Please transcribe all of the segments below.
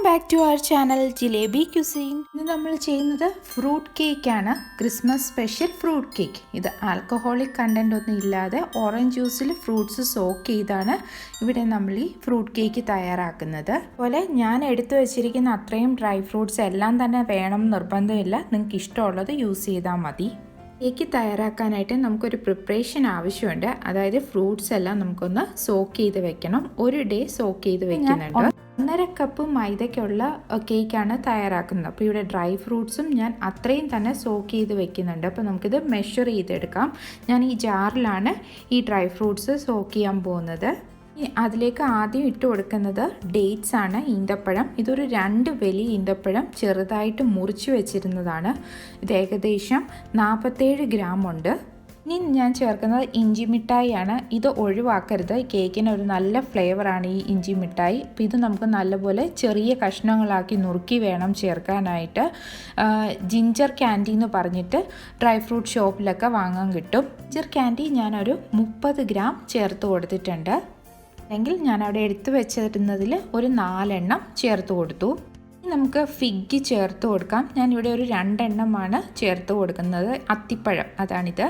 Back to our channel Jilebi cuisine. ഇന്ന് നമ്മൾ ചെയ്യുന്നത് ഫ്രൂട്ട് കേക്ക് ആണ്. Christmas special fruit cake. ഇത് ആൽക്കഹോളിക് കണ്ടന്റ് ഒന്നും ഇല്ലാതെ ഓറഞ്ച് ജ്യൂസിൽ ഫ്രൂട്ട്സ് സോക്ക് ചെയ്താണ് ഇവിടെ നമ്മൾ ഈ ഫ്രൂട്ട് കേക്ക് തയ്യാറാക്കുന്നത്. അതുപോലെ ഞാൻ എടുത്തു വെച്ചിരിക്കുന്ന അത്രയും ഡ്രൈ ഫ്രൂട്ട്സ് എല്ലാം തന്നെ വേണം നിർബന്ധമില്ല, നിങ്ങൾക്ക് ഇഷ്ടമുള്ളത് യൂസ് ചെയ്താൽ മതി. കേക്ക് തയ്യാറാക്കാനായിട്ട് നമുക്കൊരു പ്രിപ്പറേഷൻ ആവശ്യമുണ്ട്. അതായത് ഫ്രൂട്ട്സ് എല്ലാം നമുക്കൊന്ന് സോക്ക് ചെയ്ത് വെക്കണം. ഒരു ഡേ സോക്ക് ചെയ്ത് വെക്കുന്നുണ്ട്. 1.5 കപ്പ് മൈദയ്ക്കുള്ള കേക്കാണ് തയ്യാറാക്കുന്നത്. അപ്പോൾ ഇവിടെ ഡ്രൈ ഫ്രൂട്ട്സും ഞാൻ അത്രയും തന്നെ സോക്ക് ചെയ്ത് വെക്കുന്നുണ്ട്. അപ്പോൾ നമുക്കിത് മെഷർ ചെയ്തെടുക്കാം. ഞാൻ ഈ ജാറിലാണ് ഈ ഡ്രൈ ഫ്രൂട്ട്സ് സോക്ക് ചെയ്യാൻ പോകുന്നത്. അതിലേക്ക് ആദ്യം ഇട്ട് കൊടുക്കുന്നത് ഡേറ്റ്സ് ആണ്, ഈന്തപ്പഴം. ഇതൊരു 2 വലിയ ഈന്തപ്പഴം ചെറുതായിട്ട് മുറിച്ച് വെച്ചിരുന്നതാണ്. ഇത് ഏകദേശം 47 ഗ്രാം ഉണ്ട്. ഇനി ഞാൻ ചേർക്കുന്നത് ഇഞ്ചി മിഠായിയാണ്. ഇത് ഒഴിവാക്കരുത്, കേക്കിന് ഒരു നല്ല ഫ്ലേവറാണ് ഈ ഇഞ്ചി മിഠായി. അപ്പോൾ ഇത് നമുക്ക് നല്ലപോലെ ചെറിയ കഷ്ണങ്ങളാക്കി നുറുക്കി വേണം ചേർക്കാനായിട്ട്. ജിഞ്ചർ ക്യാൻഡി എന്ന് പറഞ്ഞിട്ട് ഡ്രൈ ഫ്രൂട്ട് ഷോപ്പിലൊക്കെ വാങ്ങാൻ കിട്ടും. ജിഞ്ചർ ക്യാൻഡി ഞാനൊരു 30 ഗ്രാം ചേർത്ത് കൊടുത്തിട്ടുണ്ട്. അല്ലെങ്കിൽ ഞാൻ അവിടെ എടുത്തു വെച്ചിരുന്നതിൽ ഒരു 4 എണ്ണം ചേർത്ത് കൊടുത്തു. നമുക്ക് ഫിഗ് ചേർത്ത് കൊടുക്കാം. ഞാനിവിടെ ഒരു 2 എണ്ണമാണ് ചേർത്ത് കൊടുക്കുന്നത്. അത്തിപ്പഴം അതാണിത്.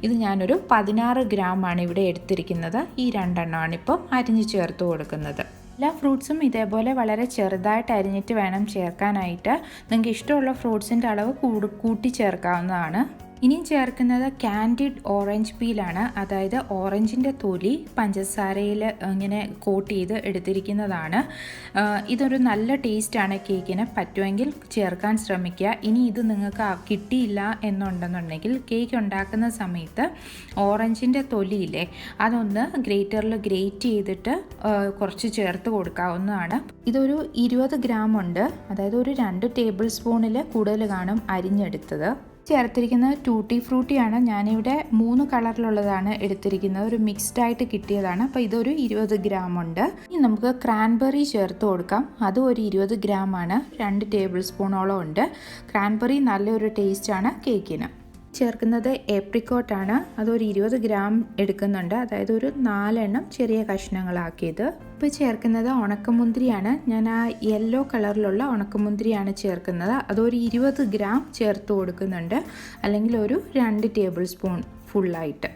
ഇത് ഞാനൊരു 16 ഗ്രാമാണ് ഇവിടെ എടുത്തിരിക്കുന്നത്. ഈ 2 എണ്ണമാണ് ഇപ്പം അരിഞ്ഞ് ചേർത്ത് കൊടുക്കുന്നത്. എല്ലാ ഫ്രൂട്ട്സും ഇതേപോലെ വളരെ ചെറുതായിട്ട് അരിഞ്ഞിട്ട് വേണം ചേർക്കാനായിട്ട്. നിങ്ങൾക്ക് ഇഷ്ടമുള്ള ഫ്രൂട്ട്സിൻ്റെ അളവ് കൂട്ടി ചേർക്കാവുന്നതാണ്. ഇനിയും ചേർക്കുന്നത് കാൻഡിഡ് ഓറഞ്ച് പീലാണ്. അതായത് ഓറഞ്ചിൻ്റെ തൊലി പഞ്ചസാരയിൽ ഇങ്ങനെ കോട്ട് ചെയ്ത് എടുത്തിരിക്കുന്നതാണ്. ഇതൊരു നല്ല ടേസ്റ്റാണ് കേക്കിന്. പറ്റുമെങ്കിൽ ചേർക്കാൻ ശ്രമിക്കുക. ഇനി ഇത് നിങ്ങൾക്ക് കിട്ടിയില്ല എന്നുണ്ടെന്നുണ്ടെങ്കിൽ കേക്ക് ഉണ്ടാക്കുന്ന സമയത്ത് ഓറഞ്ചിൻ്റെ തൊലിയില്ലേ, അതൊന്ന് ഗ്രേറ്ററിൽ ഗ്രേറ്റ് ചെയ്തിട്ട് കുറച്ച് ചേർത്ത് കൊടുക്കാവുന്നതാണ്. ഇതൊരു 20 ഗ്രാം ഉണ്ട്. അതായത് ഒരു 2 ടേബിൾ സ്പൂണിൽ കൂടുതൽ കാണും അരിഞ്ഞെടുത്തത്. ചേർത്തിരിക്കുന്നത് ടൂട്ടി ഫ്രൂട്ടിയാണ്. ഞാനിവിടെ 3 കളറിലുള്ളതാണ് എടുത്തിരിക്കുന്നത്. ഒരു മിക്സ്ഡ് ആയിട്ട് കിട്ടിയതാണ്. അപ്പോൾ ഇതൊരു 20 ഗ്രാം ഉണ്ട്. ഇനി നമുക്ക് ക്രാൻബെറി ചേർത്ത് കൊടുക്കാം. അതും ഒരു 20 ഗ്രാമാണ്. 2 ടേബിൾ സ്പൂണോളം ഉണ്ട്. ക്രാൻബെറി നല്ലൊരു ടേസ്റ്റാണ് കേക്കിന്. ചേർക്കുന്നത് ഏപ്രിക്കോട്ടാണ്. അതൊരു 20 ഗ്രാം എടുക്കുന്നുണ്ട്. അതായത് ഒരു 4 എണ്ണം ചെറിയ കഷ്ണങ്ങളാക്കിയത്. ഇപ്പോൾ ചേർക്കുന്നത് ഉണക്കമുന്തിരിയാണ്. ഞാൻ ആ യെല്ലോ കളറിലുള്ള ഉണക്കമുന്തിരിയാണ് ചേർക്കുന്നത്. അതൊരു 20 ഗ്രാം ചേർത്ത് കൊടുക്കുന്നുണ്ട്. അല്ലെങ്കിൽ ഒരു 2 ടേബിൾ സ്പൂൺ ഫുള്ളായിട്ട്.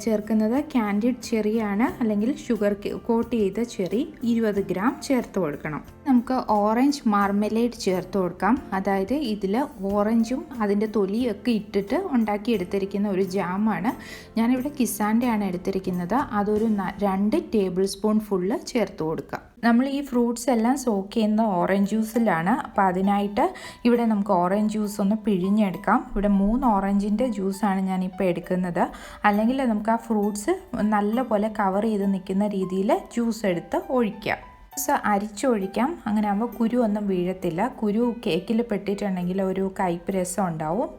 ചേർക്കുന്നത് കാൻഡിഡ് ചെറിയാണ്, അല്ലെങ്കിൽ ഷുഗർ കോട്ട് ചെയ്ത ചെറി 20 ഗ്രാം ചേർത്ത് കൊടുക്കണം. നമുക്ക് ഓറഞ്ച് മാർമലേഡ് ചേർത്ത് കൊടുക്കാം. അതായത് ഇതിൽ ഓറഞ്ചും അതിൻ്റെ തൊലിയൊക്കെ ഇട്ടിട്ട് ഉണ്ടാക്കിയെടുത്തിരിക്കുന്ന ഒരു ജാമാണ്. ഞാനിവിടെ കിസാൻ്റെ ആണ് എടുത്തിരിക്കുന്നത്. അതൊരു 2 ടേബിൾ സ്പൂൺ ഫുള്ള് ചേർത്ത് കൊടുക്കാം. നമ്മൾ ഈ ഫ്രൂട്ട്സ് എല്ലാം സോക്ക് ചെയ്യുന്ന ഓറഞ്ച് ജ്യൂസിലാണ്. അപ്പോൾ അതിനായിട്ട് ഇവിടെ നമുക്ക് ഓറഞ്ച് ജ്യൂസ് ഒന്ന് പിഴിഞ്ഞെടുക്കാം. ഇവിടെ 3 ഓറഞ്ചിൻ്റെ ജ്യൂസാണ് ഞാനിപ്പോൾ എടുക്കുന്നത്. അല്ലെങ്കിൽ നമുക്ക് ആ ഫ്രൂട്ട്സ് നല്ലപോലെ കവർ ചെയ്ത് നിൽക്കുന്ന രീതിയിൽ ജ്യൂസ് എടുത്ത് ഒഴിക്കാം. ജ്യൂസ് അരിച്ചൊഴിക്കാം. അങ്ങനെ ആകുമ്പോൾ കുരു ഒന്നും വീഴത്തില്ല. കുരു കേക്കിൽ പെട്ടിട്ടുണ്ടെങ്കിൽ ഒരു കയ്പ്പ് രസം ഉണ്ടാവും.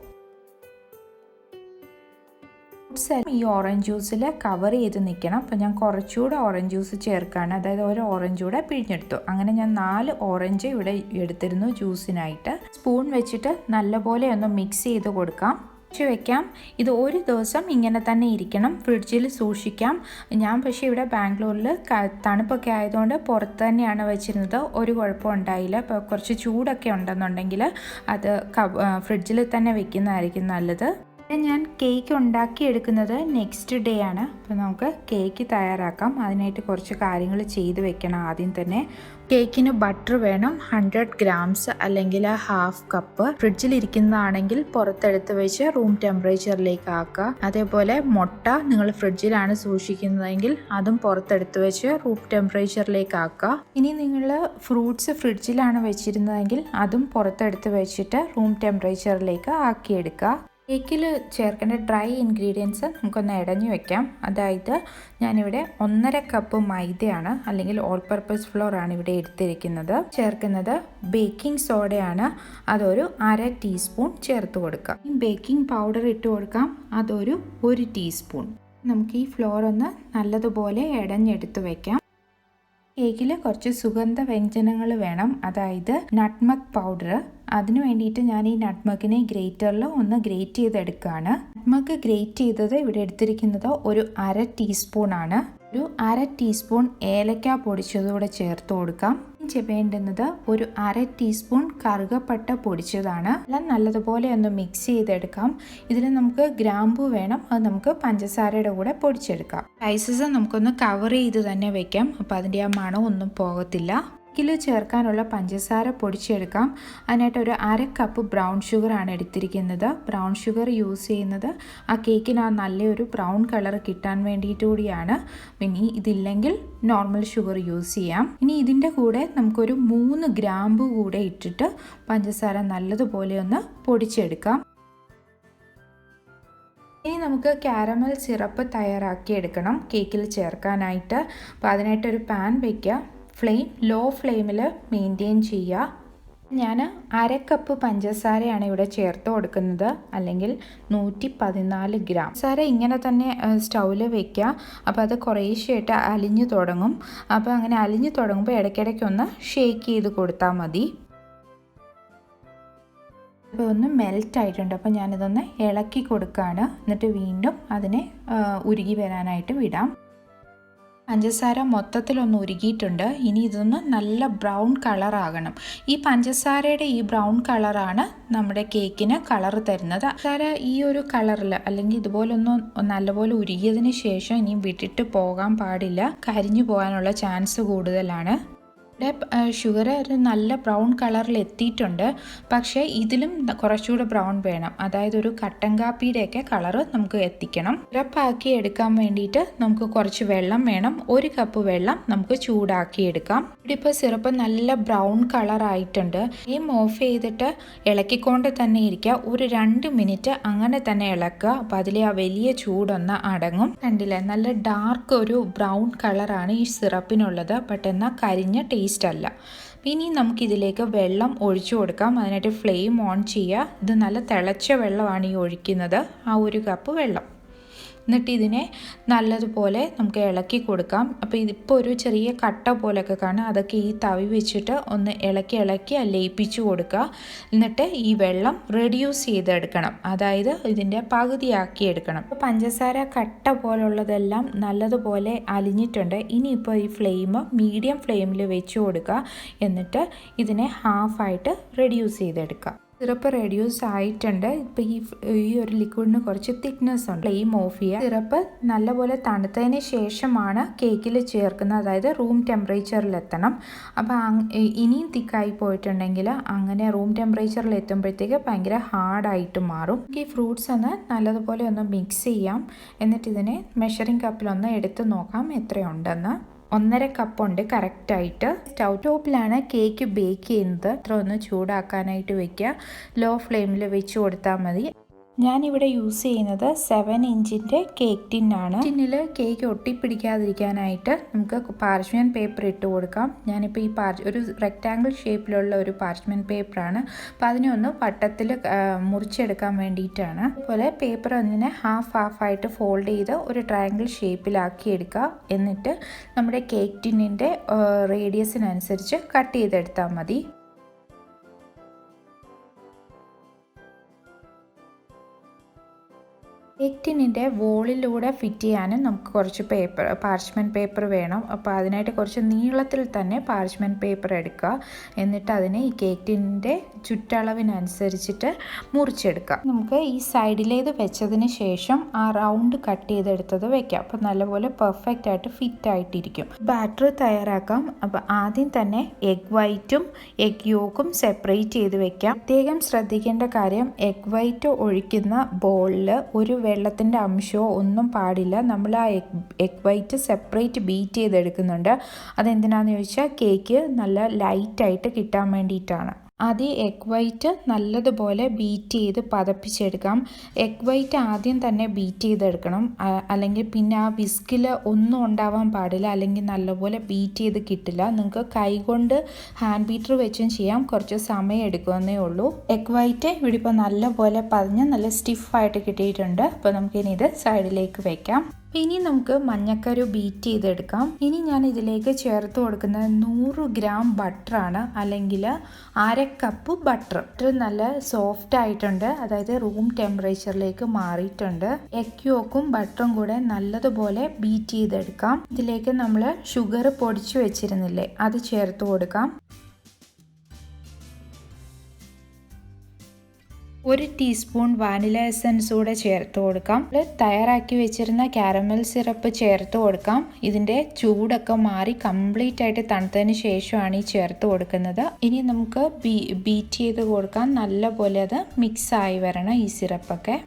ഈ ഓറഞ്ച് ജ്യൂസിൽ കവർ ചെയ്ത് നിൽക്കണം. അപ്പോൾ ഞാൻ കുറച്ചുകൂടെ ഓറഞ്ച് ജ്യൂസ് ചേർക്കുകയാണ്. അതായത് ഒരു ഓറഞ്ച് കൂടെ പിഴിഞ്ഞെടുത്തു. അങ്ങനെ ഞാൻ 4 ഓറഞ്ച് ഇവിടെ എടുത്തിരുന്നു ജ്യൂസിനായിട്ട്. സ്പൂൺ വെച്ചിട്ട് നല്ലപോലെ ഒന്ന് മിക്സ് ചെയ്ത് കൊടുക്കാം. വെക്കാം. ഇത് ഒരു ദിവസം ഇങ്ങനെ തന്നെ ഇരിക്കണം, ഫ്രിഡ്ജിൽ സൂക്ഷിക്കാം. ഞാൻ പക്ഷേ ഇവിടെ ബാംഗ്ലൂരിൽ തണുപ്പൊക്കെ ആയതുകൊണ്ട് പുറത്ത് തന്നെയാണ് വെച്ചിരുന്നത്. ഒരു കുഴപ്പം ഉണ്ടായില്ല. ഇപ്പോൾ കുറച്ച് ചൂടൊക്കെ ഉണ്ടെന്നുണ്ടെങ്കിൽ അത് ഫ്രിഡ്ജിൽ തന്നെ വെക്കുന്നതായിരിക്കും നല്ലത്. ഞാൻ കേക്ക് ഉണ്ടാക്കിയെടുക്കുന്നത് നെക്സ്റ്റ് ഡേ ആണ്. അപ്പോൾ നമുക്ക് കേക്ക് തയ്യാറാക്കാം. അതിനായിട്ട് കുറച്ച് കാര്യങ്ങൾ ചെയ്ത് വെക്കണം. ആദ്യം തന്നെ കേക്കിന് ബട്ടർ വേണം. 100 ഗ്രാംസ് അല്ലെങ്കിൽ 1/2 കപ്പ്. ഫ്രിഡ്ജിലിരിക്കുന്നതാണെങ്കിൽ പുറത്തെടുത്ത് വെച്ച് റൂം ടെമ്പറേച്ചറിലേക്ക് ആക്കുക. അതേപോലെ മുട്ട നിങ്ങൾ ഫ്രിഡ്ജിലാണ് സൂക്ഷിക്കുന്നതെങ്കിൽ അതും പുറത്തെടുത്ത് വെച്ച് റൂം ടെമ്പറേച്ചറിലേക്ക് ആക്കുക. ഇനി നിങ്ങൾ ഫ്രൂട്ട്സ് ഫ്രിഡ്ജിലാണ് വെച്ചിരുന്നതെങ്കിൽ അതും പുറത്തെടുത്ത് വെച്ചിട്ട് റൂം ടെമ്പറേച്ചറിലേക്ക് ആക്കിയെടുക്കുക. കേക്കിൽ ചേർക്കേണ്ട ഡ്രൈ ഇൻഗ്രീഡിയൻസ് നമുക്കൊന്ന് ഇടഞ്ഞു വെക്കാം. അതായത് ഞാനിവിടെ 1.5 കപ്പ് മൈദയാണ്, അല്ലെങ്കിൽ ഓൾ പർപ്പസ് ഫ്ലോർ ആണ് ഇവിടെ എടുത്തിരിക്കുന്നത്. ചേർക്കുന്നത് ബേക്കിംഗ് സോഡയാണ്. അതൊരു 1/2 ടീസ്പൂൺ ചേർത്ത് കൊടുക്കാം. ബേക്കിംഗ് പൗഡർ ഇട്ട് കൊടുക്കാം. അതൊരു 1 ടീസ്പൂൺ. നമുക്ക് ഈ ഫ്ലോർ ഒന്ന് നല്ലതുപോലെ ഇടഞ്ഞെടുത്ത് വെക്കാം. കേക്കിൽ കുറച്ച് സുഗന്ധ വ്യഞ്ജനങ്ങൾ വേണം. അതായത് നട്ട്മഗ് പൗഡർ. അതിന് വേണ്ടിയിട്ട് ഞാൻ ഈ നട്ട്മഗിനെ ഗ്രേറ്ററിൽ ഒന്ന് ഗ്രേറ്റ് ചെയ്തെടുക്കുകയാണ്. നട്ട്മഗ് ഗ്രേറ്റ് ചെയ്തത് ഇവിടെ എടുത്തിരിക്കുന്നത് ഒരു 1/2 ടീസ്പൂൺ ആണ്. ഒരു 1/2 ടീസ്പൂൺ ഏലക്ക പൊടിച്ചതുകൂടെ ചേർത്ത് കൊടുക്കാം. വേണ്ടുന്നത് ഒരു 1/2 ടീസ്പൂൺ കറുകപ്പട്ട പൊടിച്ചതാണ്. എല്ലാം നല്ലതുപോലെ ഒന്ന് മിക്സ് ചെയ്തെടുക്കാം. ഇതിൽ നമുക്ക് ഗ്രാമ്പൂ വേണം, അത് നമുക്ക് പഞ്ചസാരയുടെ കൂടെ പൊടിച്ചെടുക്കാം. സ്പൈസസ് നമുക്കൊന്ന് കവർ ചെയ്ത് തന്നെ വെക്കാം, അപ്പോൾ അതിൻ്റെ ആ മണമൊന്നും പോകത്തില്ല. കേക്കിൽ ചേർക്കാനുള്ള പഞ്ചസാര പൊടിച്ചെടുക്കാം. അതിനായിട്ട് ഒരു 1/2 കപ്പ് ബ്രൗൺ ഷുഗറാണ് എടുത്തിരിക്കുന്നത്. ബ്രൗൺ ഷുഗർ യൂസ് ചെയ്യുന്നത് ആ കേക്കിന് ആ നല്ലൊരു ബ്രൗൺ കളർ കിട്ടാൻ വേണ്ടിയിട്ട് കൂടിയാണ്. ഇനി ഇതില്ലെങ്കിൽ നോർമൽ ഷുഗർ യൂസ് ചെയ്യാം. ഇനി ഇതിൻ്റെ കൂടെ നമുക്കൊരു 3 ഗ്രാമ്പു കൂടെ ഇട്ടിട്ട് പഞ്ചസാര നല്ലതുപോലെ ഒന്ന് പൊടിച്ചെടുക്കാം. ഇനി നമുക്ക് കാരമൽ സിറപ്പ് തയ്യാറാക്കിയെടുക്കണം കേക്കിൽ ചേർക്കാനായിട്ട്. അപ്പോൾ അതിനായിട്ടൊരു പാൻ വയ്ക്കുക. ഫ്ലെയിം ലോ ഫ്ലെയിമിൽ മെയിൻറ്റെയിൻ ചെയ്യുക. ഞാൻ 1/2 കപ്പ് പഞ്ചസാരയാണ് ഇവിടെ ചേർത്ത് കൊടുക്കുന്നത്, അല്ലെങ്കിൽ 114 ഗ്രാം. പഞ്ചസാര ഇങ്ങനെ തന്നെ സ്റ്റൗവിൽ വെക്കുക. അപ്പോൾ അത് കുറേശ്ശായിട്ട് അലിഞ്ഞു തുടങ്ങും. അപ്പോൾ അങ്ങനെ അലിഞ്ഞു തുടങ്ങുമ്പോൾ ഇടയ്ക്കിടയ്ക്കൊന്ന് ഷേക്ക് ചെയ്ത് കൊടുത്താൽ മതി. അപ്പോൾ ഒന്ന് മെൽറ്റ് ആയിട്ടുണ്ട്. അപ്പോൾ ഞാനിതൊന്ന് ഇളക്കി കൊടുക്കുകയാണ്. എന്നിട്ട് വീണ്ടും അതിനെ ഉരുകി വരാനായിട്ട് വിടാം. പഞ്ചസാര മൊത്തത്തിലൊന്ന് ഉരുകിയിട്ടുണ്ട്. ഇനി ഇതൊന്ന് നല്ല ബ്രൗൺ കളറാകണം. ഈ പഞ്ചസാരയുടെ ഈ ബ്രൗൺ കളറാണ് നമ്മുടെ കേക്കിന് കളർ തരുന്നത്. പഞ്ചസാര ഈ ഒരു കളറിൽ അല്ലെങ്കിൽ ഇതുപോലൊന്ന് നല്ലപോലെ ഉരുകിയതിന് ശേഷം ഇനി വിട്ടിട്ട് പോകാൻ പാടില്ല, കരിഞ്ഞു പോകാനുള്ള ചാൻസ് കൂടുതലാണ്. ഷുഗർ ഒരു നല്ല ബ്രൗൺ കളറിൽ എത്തിയിട്ടുണ്ട്. പക്ഷേ ഇതിലും കുറച്ചുകൂടെ ബ്രൗൺ വേണം, അതായത് ഒരു കട്ടൻ കാപ്പിയുടെയൊക്കെ കളറ് നമുക്ക് എത്തിക്കണം. സിറപ്പാക്കി എടുക്കാൻ വേണ്ടിയിട്ട് നമുക്ക് കുറച്ച് വെള്ളം വേണം. 1 കപ്പ് വെള്ളം നമുക്ക് ചൂടാക്കി എടുക്കാം. ഇവിടെ ഇപ്പോൾ സിറപ്പ് നല്ല ബ്രൗൺ കളറായിട്ടുണ്ട്. ഈ ഓഫ് ചെയ്തിട്ട് ഇളക്കിക്കൊണ്ട് തന്നെ ഇരിക്കുക. ഒരു 2 മിനിറ്റ് അങ്ങനെ തന്നെ ഇളക്കുക. അപ്പോൾ അതിലെ ആ വലിയ ചൂടൊന്ന് അടങ്ങും. കണ്ടില്ലേ, നല്ല ഡാർക്ക് ഒരു ബ്രൗൺ കളറാണ് ഈ സിറപ്പിനുള്ളത്. ബട്ട് എന്നാൽ കരിഞ്ഞ ടേസ്റ്റ് അല്ല. ഇനി നമുക്കിതിലേക്ക് വെള്ളം ഒഴിച്ചു കൊടുക്കാം. അതിനായിട്ട് ഫ്ലെയിം ഓൺ ചെയ്യുക. ഇത് നല്ല തിളച്ച വെള്ളമാണ് ഈ ഒഴിക്കുന്നത്, ആ 1 കപ്പ് വെള്ളം. എന്നിട്ട് ഇതിനെ നല്ലതുപോലെ നമുക്ക് ഇളക്കി കൊടുക്കാം. അപ്പോൾ ഇതിപ്പോൾ ഒരു ചെറിയ കട്ട പോലെയൊക്കെ കാണും. അതൊക്കെ ഈ തവി വെച്ചിട്ട് ഒന്ന് ഇളക്കി ലയിപ്പിച്ചു കൊടുക്കുക. എന്നിട്ട് ഈ വെള്ളം റെഡ്യൂസ് ചെയ്തെടുക്കണം, അതായത് ഇതിൻ്റെ പകുതിയാക്കി എടുക്കണം. അപ്പോൾ പഞ്ചസാര കട്ട പോലുള്ളതെല്ലാം നല്ലതുപോലെ അലിഞ്ഞിട്ടുണ്ട്. ഇനിയിപ്പോൾ ഈ ഫ്ലെയിം മീഡിയം ഫ്ലെയിമിൽ വെച്ച് കൊടുക്കുക. എന്നിട്ട് ഇതിനെ ഹാഫായിട്ട് റെഡ്യൂസ് ചെയ്തെടുക്കുക. സിറപ്പ് റെഡ്യൂസ് ആയിട്ടുണ്ട്. ഇപ്പോൾ ഈ ഒരു ലിക്വിഡിന് കുറച്ച് തിക്നെസ് ഉണ്ട്. ഫ്ലെയിം ഓഫ് ചെയ്യുക. സിറപ്പ് നല്ലപോലെ തണുത്തതിന് ശേഷമാണ് കേക്കിൽ ചേർക്കുന്നത്, അതായത് റൂം ടെമ്പറേച്ചറിൽ എത്തണം. അപ്പോൾ ഇനിയും തിക്കായി പോയിട്ടുണ്ടെങ്കിൽ അങ്ങനെ റൂം ടെമ്പറേച്ചറിൽ എത്തുമ്പോഴത്തേക്ക് ഭയങ്കര ഹാർഡായിട്ട് മാറും. ഈ ഫ്രൂട്ട്സ് ഒന്ന് നല്ലതുപോലെ ഒന്ന് മിക്സ് ചെയ്യാം. എന്നിട്ട് ഇതിനെ മെഷറിംഗ് കപ്പിലൊന്ന് എടുത്ത് നോക്കാം എത്രയുണ്ടെന്ന്. 1.5 കപ്പുണ്ട് കറക്റ്റായിട്ട്. സ്റ്റൗ ടോപ്പിലാണ് കേക്ക് ബേക്ക് ചെയ്യുന്നത്. ഇത്ര ഒന്ന് ചൂടാക്കാനായിട്ട് വെക്കുക. ലോ ഫ്ലെയിമിൽ വെച്ച് കൊടുത്താൽ മതി. ഞാനിവിടെ യൂസ് ചെയ്യുന്നത് 7 ഇഞ്ചിൻ്റെ കേക്ക് ടിന്നാണ്. ടിന്നിൽ കേക്ക് ഒട്ടിപ്പിടിക്കാതിരിക്കാനായിട്ട് നമുക്ക് പാർച്ച്മെൻറ്റ് പേപ്പർ ഇട്ട് കൊടുക്കാം. ഞാനിപ്പോൾ ഈ ഒരു റെക്റ്റാങ്കിൾ ഷേപ്പിലുള്ള ഒരു പാർച്ച്മെൻറ്റ് പേപ്പറാണ്. അപ്പോൾ അതിനെ ഒന്ന് വട്ടത്തിൽ മുറിച്ചെടുക്കാൻ വേണ്ടിയിട്ടാണ്. അതുപോലെ പേപ്പർ ഒന്നിനെ ഹാഫായിട്ട് ഫോൾഡ് ചെയ്ത് ഒരു ട്രയാങ്കിൾ ഷേപ്പിലാക്കി എടുക്കുക. എന്നിട്ട് നമ്മുടെ കേക്ക് ടിന്നിൻ്റെ റേഡിയസിനനുസരിച്ച് കട്ട് ചെയ്തെടുത്താൽ മതി. കേക്ക് ടിന്നിൻ്റെ വോളിലൂടെ ഫിറ്റ് ചെയ്യാനും നമുക്ക് കുറച്ച് പാർച്ച്മെൻറ്റ് പേപ്പർ വേണം. അപ്പോൾ അതിനായിട്ട് കുറച്ച് നീളത്തിൽ തന്നെ പാർച്ച്മെൻറ്റ് പേപ്പർ എടുക്കുക. എന്നിട്ട് അതിനെ ഈ കേക്ക് ടിന്നിൻ്റെ ചുറ്റളവിനനുസരിച്ചിട്ട് മുറിച്ചെടുക്കുക. നമുക്ക് ഈ സൈഡിലേത് വെച്ചതിന് ശേഷം ആ റൗണ്ട് കട്ട് ചെയ്തെടുത്തത് വെക്കാം. അപ്പോൾ നല്ലപോലെ പെർഫെക്റ്റ് ആയിട്ട് ഫിറ്റ് ആയിട്ടിരിക്കും. ബാറ്റർ തയ്യാറാക്കാം. അപ്പോൾ ആദ്യം തന്നെ എഗ് വൈറ്റും എഗ് യോക്കും സെപ്പറേറ്റ് ചെയ്ത് വെക്കാം. പ്രത്യേകം ശ്രദ്ധിക്കേണ്ട കാര്യം, എഗ് വൈറ്റ് ഒഴിക്കുന്ന ബോളിൽ ഒരു വെള്ളത്തിൻ്റെ അംശമോ ഒന്നും പാടില്ല. നമ്മൾ ആ എഗ് വൈറ്റ് സെപ്പറേറ്റ് ബീറ്റ് ചെയ്തെടുക്കുന്നുണ്ട്. അതെന്തിനാണെന്ന് ചോദിച്ചാൽ കേക്ക് നല്ല ലൈറ്റായിട്ട് കിട്ടാൻ വേണ്ടിയിട്ടാണ്. ആദ്യം എഗ് വൈറ്റ് നല്ലതുപോലെ ബീറ്റ് ചെയ്ത് പതപ്പിച്ചെടുക്കാം. എഗ് വൈറ്റ് ആദ്യം തന്നെ ബീറ്റ് ചെയ്തെടുക്കണം, അല്ലെങ്കിൽ പിന്നെ ആ വിസ്കിൽ ഒന്നും ഉണ്ടാവാൻ പാടില്ല, അല്ലെങ്കിൽ നല്ലപോലെ ബീറ്റ് ചെയ്ത് കിട്ടില്ല. നിങ്ങൾക്ക് കൈകൊണ്ട് ഹാൻഡ് ബീറ്റർ വെച്ചും ചെയ്യാം, കുറച്ച് സമയം എടുക്കുമെന്നേ ഉള്ളൂ. എഗ് വൈറ്റ് ഇവിടെ ഇപ്പോൾ നല്ലപോലെ പതിഞ്ഞ് നല്ല സ്റ്റിഫായിട്ട് കിട്ടിയിട്ടുണ്ട്. അപ്പോൾ നമുക്കിനി ഇത് സൈഡിലേക്ക് വയ്ക്കാം. ഇനി നമുക്ക് മഞ്ഞക്കരു ബീറ്റ് ചെയ്തെടുക്കാം. ഇനി ഞാൻ ഇതിലേക്ക് ചേർത്ത് കൊടുക്കുന്നത് 100 ഗ്രാം ബട്ടറാണ്, അല്ലെങ്കിൽ 1/2 കപ്പ് ബട്ടർ. നല്ല സോഫ്റ്റ് ആയിട്ടുണ്ട്, അതായത് റൂം ടെമ്പറേച്ചറിലേക്ക് മാറിയിട്ടുണ്ട്. എഗ് യോക്കും ബട്ടറും കൂടെ നല്ലതുപോലെ ബീറ്റ് ചെയ്തെടുക്കാം. ഇതിലേക്ക് നമ്മൾ ഷുഗർ പൊടിച്ചു വെച്ചിരുന്നില്ലേ, അത് ചേർത്ത് കൊടുക്കാം. 1 ടീസ്പൂൺ വാനില എസൻസ് കൂടെ ചേർത്ത് കൊടുക്കാം. തയ്യാറാക്കി വെച്ചിരുന്ന കാരമൽ സിറപ്പ് ചേർത്ത് കൊടുക്കാം. ഇതിൻ്റെ ചൂടൊക്കെ മാറി കംപ്ലീറ്റ് ആയിട്ട് തണുത്തതിന് ശേഷമാണ് ഈ ചേർത്ത് കൊടുക്കുന്നത്. ഇനി നമുക്ക് ബീറ്റ് ചെയ്ത് കൊടുക്കാം. നല്ലപോലെ അത് മിക്സ് ആയി വരണം ഈ സിറപ്പൊക്കെ.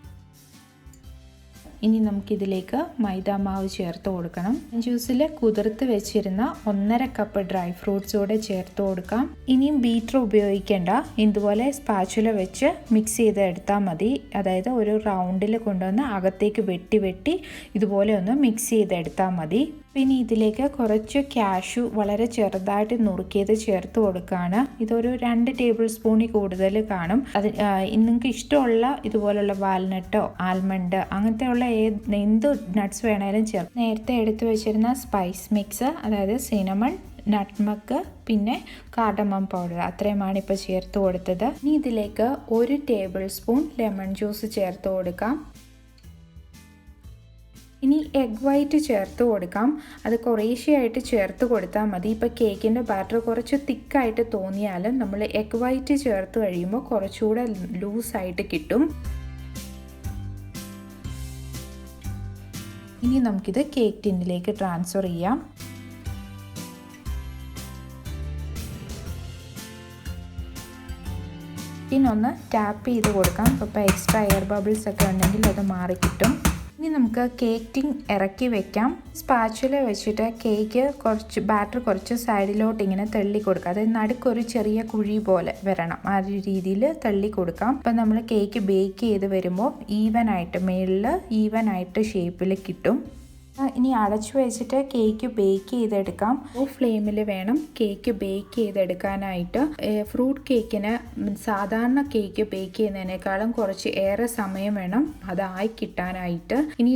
ഇനി നമുക്കിതിലേക്ക് മൈദാമാവ് ചേർത്ത് കൊടുക്കണം. ജ്യൂസിൽ കുതിർത്ത് വെച്ചിരുന്ന 1.5 കപ്പ് ഡ്രൈ ഫ്രൂട്ട്സ് കൂടെ ചേർത്ത് കൊടുക്കാം. ഇനിയും ബീറ്റർ ഉപയോഗിക്കേണ്ട, ഇതുപോലെ സ്പാച്ചുല വെച്ച് മിക്സ് ചെയ്ത് എടുത്താൽ മതി. അതായത് ഒരു റൗണ്ടിൽ കൊണ്ടുവന്ന് അകത്തേക്ക് വെട്ടി ഇതുപോലെ ഒന്ന് മിക്സ് ചെയ്തെടുത്താൽ മതി. പിന്നെ ഇതിലേക്ക് കുറച്ച് കാഷ്യൂ വളരെ ചെറുതായിട്ട് നുറുക്കിയത് ചേർത്ത് കൊടുക്കുകയാണ്. ഇതൊരു 2 ടേബിൾ സ്പൂണിൽ കൂടുതൽ കാണും. അത് നിങ്ങൾക്ക് ഇഷ്ടമുള്ള ഇതുപോലുള്ള വാൽനട്ടോ ആൽമണ്ട് അങ്ങനത്തെ ഉള്ള എന്ത് നട്ട്സ് വേണേലും ചേർത്ത്. നേരത്തെ എടുത്തു വെച്ചിരുന്ന സ്പൈസ് മിക്സ്, അതായത് സിനമൺ, നട്ട്മഗ്, പിന്നെ കാർഡമം പൗഡർ, അത്രയുമാണ് ഇപ്പോൾ ചേർത്ത് കൊടുത്തത്. ഇനി ഇതിലേക്ക് 1 ടേബിൾ സ്പൂൺ ലെമൺ ജ്യൂസ് ചേർത്ത് കൊടുക്കാം. ഇനി എഗ് വൈറ്റ് ചേർത്ത് കൊടുക്കാം. അത് കുറേശ്ശെയായിട്ട് ചേർത്ത് കൊടുത്താൽ മതി. ഇപ്പോൾ കേക്കിൻ്റെ ബാറ്റർ കുറച്ച് തിക്കായിട്ട് തോന്നിയാലും നമ്മൾ എഗ് വൈറ്റ് ചേർത്ത് കഴിയുമ്പോൾ കുറച്ചുകൂടെ ലൂസായിട്ട് കിട്ടും. ഇനി നമുക്കിത് കേക്ക് ടിന്നിലേക്ക് ട്രാൻസ്ഫർ ചെയ്യാം. ടിന്നൊന്ന് ടാപ്പ് ചെയ്ത് കൊടുക്കാം. ഇപ്പോൾ എക്സ്ട്രാ എയർ ബബിൾസ് ഒക്കെ ഉണ്ടെങ്കിൽ അത് മാറിക്കിട്ടും. ഇനി നമുക്ക് കേക്ക് ടിൻ ഇറക്കി വെക്കാം. സ്പാച്ചുല വെച്ചിട്ട് കേക്ക് ബാറ്റർ കുറച്ച് സൈഡിലോട്ട് ഇങ്ങനെ തള്ളി കൊടുക്കാം. അതായത് നടുക്കൊരു ചെറിയ കുഴി പോലെ വരണം, ആ ഒരു രീതിയിൽ തള്ളി കൊടുക്കാം. അപ്പം നമ്മൾ കേക്ക് ബേക്ക് ചെയ്ത് വരുമ്പോൾ മേളിൽ ഈവൻ ആയിട്ട് ഷേപ്പിൽ കിട്ടും. ഇനി അടച്ചു വെച്ചിട്ട് കേക്ക് ബേക്ക് ചെയ്തെടുക്കാം. ഫ്ലെയിമിൽ വേണം കേക്ക് ബേക്ക് ചെയ്തെടുക്കാനായിട്ട്. ഫ്രൂട്ട് കേക്കിന് സാധാരണ കേക്ക് ബേക്ക് ചെയ്യുന്നതിനേക്കാളും കുറച്ച് ഏറെ സമയം വേണം അതായി കിട്ടാനായിട്ട്. ഇനി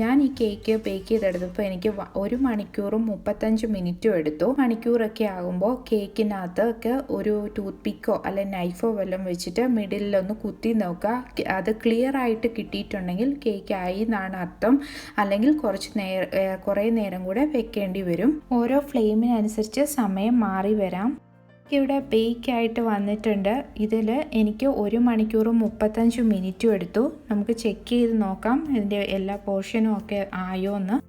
ഞാൻ ഈ കേക്ക് ബേക്ക് ചെയ്തെടുത്തപ്പോൾ എനിക്ക് 1 മണിക്കൂറും 35 മിനിറ്റും എടുത്തു. മണിക്കൂറൊക്കെ ആകുമ്പോൾ കേക്കിനകത്തൊക്കെ ഒരു ടൂത്ത് പിക്കോ അല്ലെ നൈഫോ വല്ലതും വെച്ചിട്ട് മിഡിലൊന്ന് കുത്തി നോക്കുക. അത് ക്ലിയർ ആയിട്ട് കിട്ടിയിട്ടുണ്ടെങ്കിൽ കേക്ക് ആയി എന്നാണ് അർത്ഥം. അല്ലെങ്കിൽ കുറേ നേരം കൂടെ വെക്കേണ്ടി വരും. ഓരോ ഫ്ലെയിമിനനുസരിച്ച് സമയം മാറി വരാം. ഇവിടെ ബേക്ക് ആയിട്ട് വന്നിട്ടുണ്ട്. ഇതിൽ എനിക്ക് 1 മണിക്കൂറും 35 മിനിറ്റും എടുത്തു. നമുക്ക് ചെക്ക് ചെയ്ത് നോക്കാം ഇതിൻ്റെ എല്ലാ പോർഷനും ഒക്കെ ആയോ എന്ന്.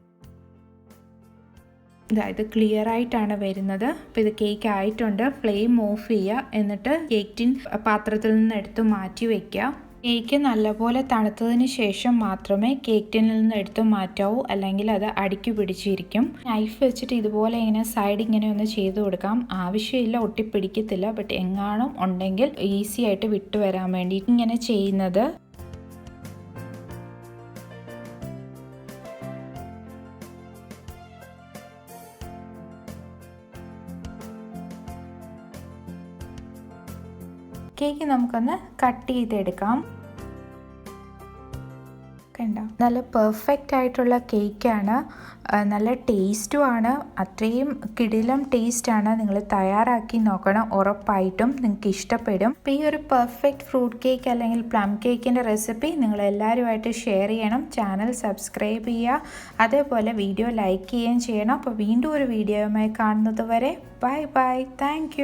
ഇത് ക്ലിയർ ആയിട്ടാണ് വരുന്നത്. അപ്പോൾ ഇത് കേക്ക് ആയിട്ടുണ്ട്. ഫ്ലെയിം ഓഫ് ചെയ്യുക. എന്നിട്ട് കേക്ക് ടിൻ പാത്രത്തിൽ നിന്ന് എടുത്ത് മാറ്റി വയ്ക്കുക. കേക്ക് നല്ലപോലെ തണുത്തതിന് ശേഷം മാത്രമേ കേക്ക് ടിന്നിൽ നിന്ന് എടുത്ത് മാറ്റാവൂ, അല്ലെങ്കിൽ അത് അടിക്ക് പിടിച്ചിരിക്കും. നൈഫ് വെച്ചിട്ട് ഇതുപോലെ ഇങ്ങനെ സൈഡ് ഇങ്ങനെ ഒന്ന് ചെയ്ത് കൊടുക്കാം. ആവശ്യമില്ല, ഒട്ടിപ്പിടിക്കത്തില്ല. ബട്ട് എങ്ങാനും ഉണ്ടെങ്കിൽ ഈസി ആയിട്ട് വിട്ടു വരാൻ വേണ്ടി ഇങ്ങനെ ചെയ്യുന്നത്. കേക്ക് നമുക്കൊന്ന് കട്ട് ചെയ്തെടുക്കാം. കണ്ടോ, നല്ല പെർഫെക്റ്റ് ആയിട്ടുള്ള കേക്കാണ്. നല്ല ടേസ്റ്റുമാണ്. അത്രയും കിടിലം ടേസ്റ്റാണ്. നിങ്ങൾ തയ്യാറാക്കി നോക്കണം, ഉറപ്പായിട്ടും നിങ്ങൾക്ക് ഇഷ്ടപ്പെടും. അപ്പോൾ ഈ ഒരു പെർഫെക്റ്റ് ഫ്രൂട്ട് കേക്ക് അല്ലെങ്കിൽ പ്ലം കേക്കിൻ്റെ റെസിപ്പി നിങ്ങൾ എല്ലാവരുമായിട്ട് ഷെയർ ചെയ്യണം. ചാനൽ സബ്സ്ക്രൈബ് ചെയ്യുക, അതേപോലെ വീഡിയോ ലൈക്ക് ചെയ്യുകയും ചെയ്യണം. അപ്പോൾ വീണ്ടും ഒരു വീഡിയോയുമായി കാണുന്നത് വരെ ബൈ ബൈ. താങ്ക്